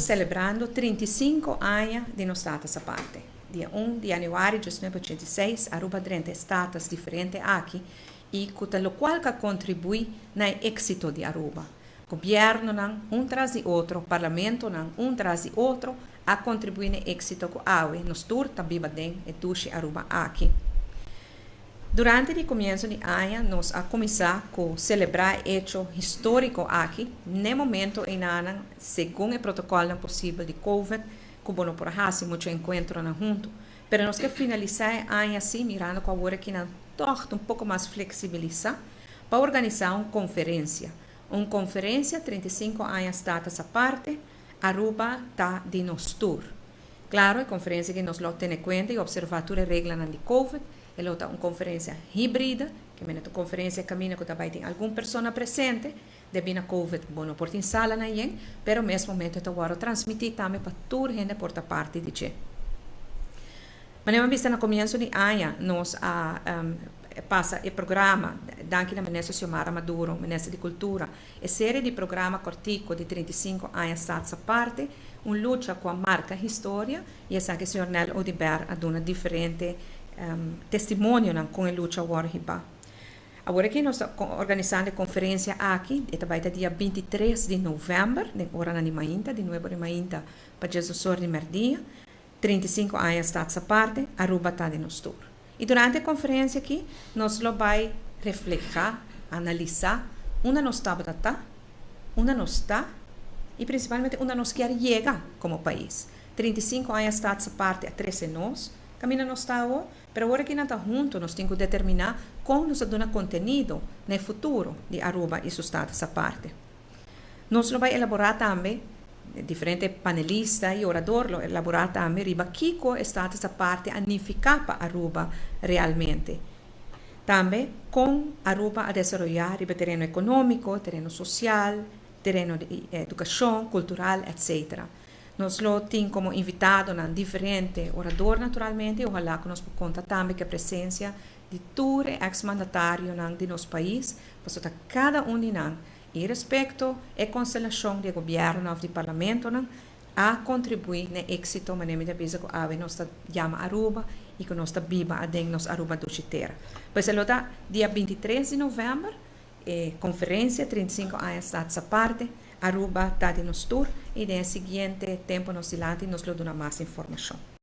celebrando 35 anos de nos status a parte. Dia 1 de januário de 1986, Aruba 30 estados diferentes aqui e com o qual contribui no êxito de Aruba. Governo um tras de outro, parlamento um tras de outro, a contribuir no êxito com a AUE, nos tour também e tuxe Aruba aqui. Durante o começo de ano, nós a começar a celebrar hecho histórico aqui, no momento em que, segundo o protocolo possível de COVID, que não por assim muito encontro junto, mas nós que finalizar o ano assim, mirando com a hora que não torta um pouco mais flexibilizar, para organizar uma conferência. Uma conferência, 35 anos datas a parte, Aruba está de nos tour. Claro, a conferência que nós temos em conta e observatório regras de COVID, ela é uma conferência híbrida, que é uma conferência que caminha que também tem alguma pessoa presente, devido a COVID, não por em sala nem, mas ao mesmo momento eu vou transmitir também para toda a gente por parte de você. Mas nós vimos no começo de ano, nós passa o programa, anche da Ministra Xiomara Maduro, Ministra de Cultura, e série de programa cortico de 35 anos stata a parte, luta com a marca história, e essa que o Sr. Nel Odiber ha dato differente testemunho com a luta warriba. Agora que nós estamos organizando a conferência aqui, vai ter dia 23 de novembro, ora na Mainta, de novo na Mainta, para Jesus de Merdia, 35 anos stata a parte, Aruba está de nos tour. E durante a conferência aqui, nós vamos refletir, analisar onde nós estamos, onde nós está e principalmente onde nós queremos chegar como país. 35 anos está essa parte a 13 nós, caminho nós está hoje, mas agora que nós estamos juntos, nós temos que determinar como nós damos conteúdo no futuro de Aruba e sua estado essa parte. Nós vamos elaborar também diferentes panelistas e oradores elaborar também riba Kiko está essa parte anificar para Aruba realmente. Também com Aruba a desenvolver riba terreno econômico, terreno social, terreno de educação, cultural, etc. Nós lo temos como invitado a diferentes oradores naturalmente, ojalá que nós conta também com a presença de todos os ex-mandatários de nosso país, para cada de nós e respeito e constelação do governo e do parlamento a contribuir no êxito maneira de visa que a nós chama Aruba e que nós viva a nos Aruba do Chitera. Pois ela dá dia 23 de novembro, conferência 35 anos essa parte, Aruba está de nos tour e no seguinte tempo nós dilante nos dá mais informação.